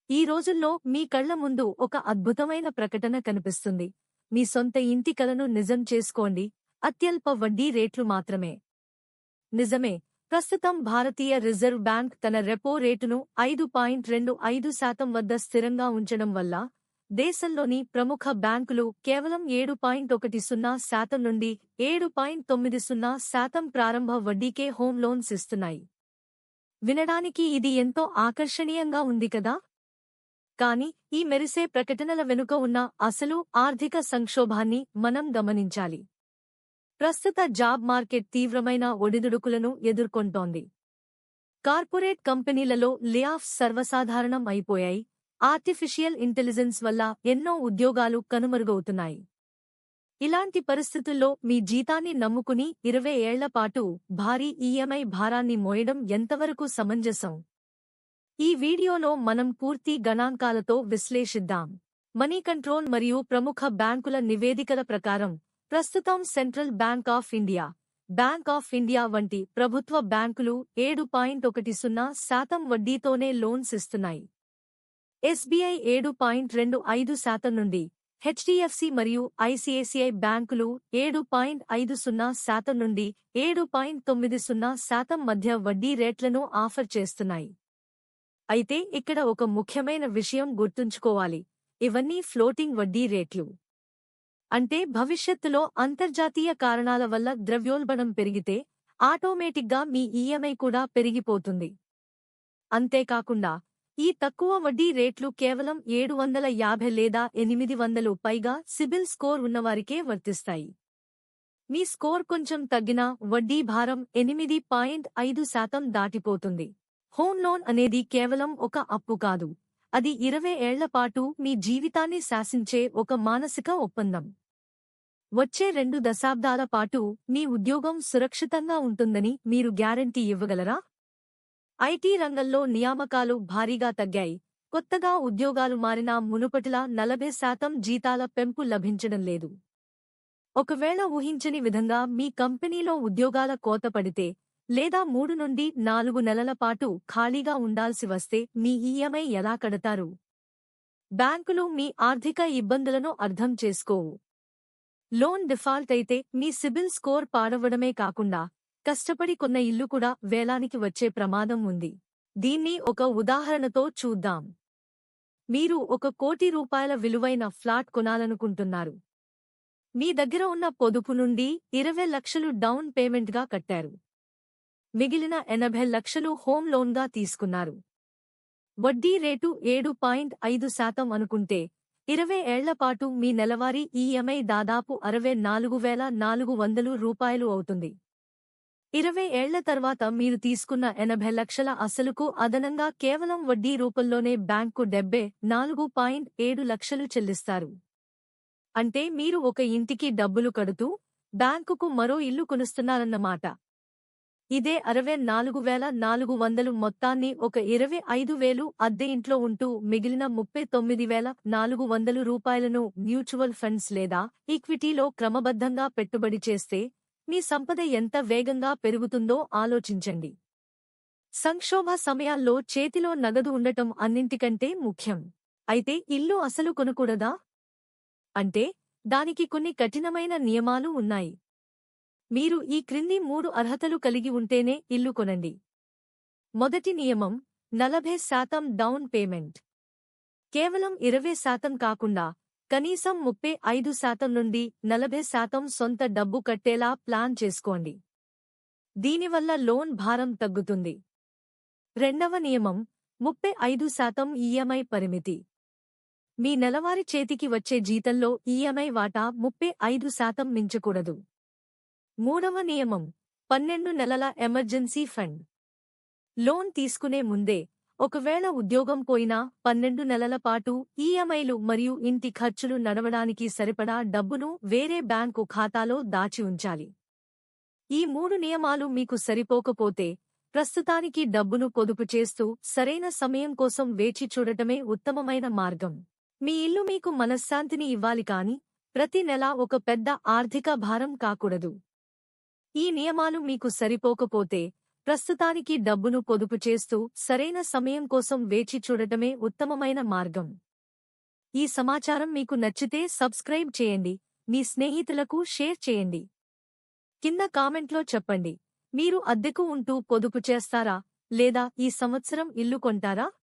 ఈ రోజుల్లో మీ కళ్ల ముందు ఒక అద్భుతమైన ప్రకటన కనిపిస్తుంది. మీ సొంత ఇంటి కలను నిజం చేసుకోండి. అత్యల్ప వడ్డీ రేట్లు మాత్రమే. నిజమే. ప్రస్తుతం భారతీయ రిజర్వ్ బ్యాంక్ తన రెపో రేటును 5.25% వద్ద స్థిరంగా ఉంచడం వల్ల దేశంలోని ప్రముఖ బ్యాంకులు కేవలం 7.10% నుండి 7.90% ప్రారంభ వడ్డీకే హోమ్ లోన్స్ ఇస్తున్నాయి. వినడానికి ఇది ఎంతో ఆకర్షణీయంగా ఉంది కదా? కానీ ఈ మెరిసే ప్రకటనల వెనుక ఉన్న అసలు ఆర్థిక సంక్షోభాన్ని మనం గమనించాలి. ప్రస్తుత జాబ్ మార్కెట్ తీవ్రమైన ఒడిదుడుకులను ఎదుర్కొంటోంది. కార్పొరేట్ కంపెనీలలో లేఆఫ్స్ సర్వసాధారణం అయిపోయాయి. ఆర్టిఫిషియల్ ఇంటెలిజెన్స్ వల్ల ఎన్నో ఉద్యోగాలు కనుమరుగవుతున్నాయి. ఇలాంటి పరిస్థితుల్లో మీ జీతాన్ని నమ్ముకుని 20 ఏళ్ల పాటు భారీ ఈఎంఐ భారాన్ని మోయడం ఎంతవరకు సమంజసం? ఈ వీడియోలో మనం పూర్తి గణాంకాలతో విశ్లేషిద్దాం. మనీ కంట్రోల్ మరియు ప్రముఖ బ్యాంకుల నివేదికల ప్రకారం ప్రస్తుతం సెంట్రల్ బ్యాంక్ ఆఫ్ ఇండియా వంటి ప్రభుత్వ బ్యాంకులు 7.10% వడ్డీతోనే లోన్స్ ఇస్తున్నాయి. ఎస్బీఐ 7.25% నుండి, హెచ్డిఎఫ్సి మరియు ఐసిఐసిఐ బ్యాంకులు 7.50% నుండి 7.90% మధ్య వడ్డీ రేట్లను ఆఫర్ చేస్తున్నాయి. అయితే ఇక్కడ ఒక ముఖ్యమైన విషయం గుర్తుంచుకోవాలి. ఇవన్నీ ఫ్లోటింగ్ వడ్డీ రేట్లు. అంటే భవిష్యత్తులో అంతర్జాతీయ కారణాల వల్ల ద్రవ్యోల్బణం పెరిగితే ఆటోమేటిక్గా మీ ఈఎంఐ కూడా పెరిగిపోతుంది. అంతేకాకుండా ఈ తక్కువ వడ్డీ రేట్లు కేవలం 750 లేదా 800 పైగా సిబిల్ స్కోర్ ఉన్నవారికే వర్తిస్తాయి. మీ స్కోర్ కొంచెం తగ్గినా వడ్డీ భారం 8.5% దాటిపోతుంది. హోమ్ లోన్ అనేది కేవలం ఒక అప్పు కాదు. అది 20 ఏళ్ల పాటు మీ జీవితాన్ని శాసించే ఒక మానసిక ఒప్పందం. వచ్చే 2 దశాబ్దాల పాటు మీ ఉద్యోగం సురక్షితంగా ఉంటుందని మీరు గ్యారంటీ ఇవ్వగలరా? ఐటీ రంగంలో నియామకాలు భారీగా తగ్గాయి. కొత్తగా ఉద్యోగాలు మారినా మునుపటిలా 40% జీతాల పెంపు లభించడం లేదు. ఒకవేళ ఊహించని విధంగా మీ కంపెనీలో ఉద్యోగాల కోత పడితే లేదా 3 నుండి 4 నెలల పాటు ఖాళీగా ఉండాల్సి వస్తే మీ ఈఎంఐ ఎలా కడతారు? బ్యాంకులు మీ ఆర్థిక ఇబ్బందులను అర్థం చేసుకోవు. లోన్ డిఫాల్ట్ అయితే మీ సిబిల్ స్కోర్ పాడవడమే కాకుండా కష్టపడి కొన్న ఇల్లు కూడా వేలానికి వచ్చే ప్రమాదం ఉంది. దీన్ని ఒక ఉదాహరణతో చూద్దాం. మీరు ₹1 కోటి విలువైన ఫ్లాట్ కొనాలనుకుంటున్నారు. మీ దగ్గర ఉన్న పొదుపు నుండి 20 లక్షలు డౌన్ పేమెంట్గా కట్టారు. మిగిలిన 80 లక్షలు హోమ్ లోన్గా తీసుకున్నారు. వడ్డీ రేటు 7.5% అనుకుంటే 20 ఏళ్ల పాటు మీ నెలవారీ ఈఎంఐ దాదాపు ₹64,400 అవుతుంది. 20 ఏళ్ల తర్వాత మీరు తీసుకున్న 80 లక్షల అసలుకు అదనంగా కేవలం వడ్డీ రూపంలోనే బ్యాంకు 74.7 లక్షలు చెల్లిస్తారు. అంటే మీరు ఒక ఇంటికి డబ్బులు కడుతూ బ్యాంకుకు మరో ఇల్లు కొనుస్తున్నారన్నమాట. ఇదే 64,400 మొత్తాన్ని ఒక 25,000 అద్దె ఇంట్లో ఉంటూ మిగిలిన 39,400 మ్యూచువల్ ఫండ్స్ లేదా ఈక్విటీలో క్రమబద్ధంగా పెట్టుబడి చేస్తే మీ సంపద ఎంత వేగంగా పెరుగుతుందో ఆలోచించండి. సంక్షోభ సమయాల్లో చేతిలో నగదు ఉండటం అన్నింటికంటే ముఖ్యం. అయితే ఇల్లు అసలు కొనకూడదా? అంటే దానికి కొన్ని కఠినమైన నియమాలు ఉన్నాయి. మీరు ఈ క్రింది 3 అర్హతలు కలిగి ఉంటేనే ఇల్లు కొనండి. మొదటి నియమం 40% డౌన్ పేమెంట్. కేవలం 20% కాకుండా కనీసం 35% నుండి 40% సొంత డబ్బు కట్టేలా ప్లాన్ చేసుకోండి. దీనివల్ల లోన్ భారం తగ్గుతుంది. రెండవ నియమం 35% ఈఎంఐ పరిమితి. మీ నెలవారీ చేతికి వచ్చే జీతంలో ఈఎంఐ వాటా 35% మించకూడదు. మూడవ నియమం 12 నెలల ఎమర్జెన్సీ ఫండ్. లోన్ తీసుకునే ముందే ఒకవేళ ఉద్యోగం పోయినా 12 నెలల పాటు ఈఎంఐలు మరియు ఇంటి ఖర్చులు నడవడానికి సరిపడా డబ్బును వేరే బ్యాంకు ఖాతాలో దాచి ఉంచాలి. ఈ 3 నియమాలు మీకు సరిపోకపోతే ప్రస్తుతానికి డబ్బును పొదుపు చేస్తూ సరైన సమయం కోసం వేచి చూడటమే ఉత్తమమైన మార్గం. మీ ఇల్లు మీకు మనశ్శాంతిని ఇవ్వాలి కాని ప్రతి నెలా ఒక పెద్ద ఆర్థిక భారం కాకూడదు. ఈ నియమాలు మీకు సరిపోకపోతే ప్రస్తుతానికి డబ్బును పొదుపు చేస్తూ సరైన సమయం కోసం వేచి చూడటమే ఉత్తమమైన మార్గం. ఈ సమాచారం మీకు నచ్చితే సబ్స్క్రైబ్ చేయండి, మీ స్నేహితులకు షేర్ చేయండి. కింద కామెంట్లో చెప్పండి, మీరు అద్దెకు ఉంటూ పొదుపు చేస్తారా లేదా ఈ సంవత్సరం ఇల్లు కొంటారా?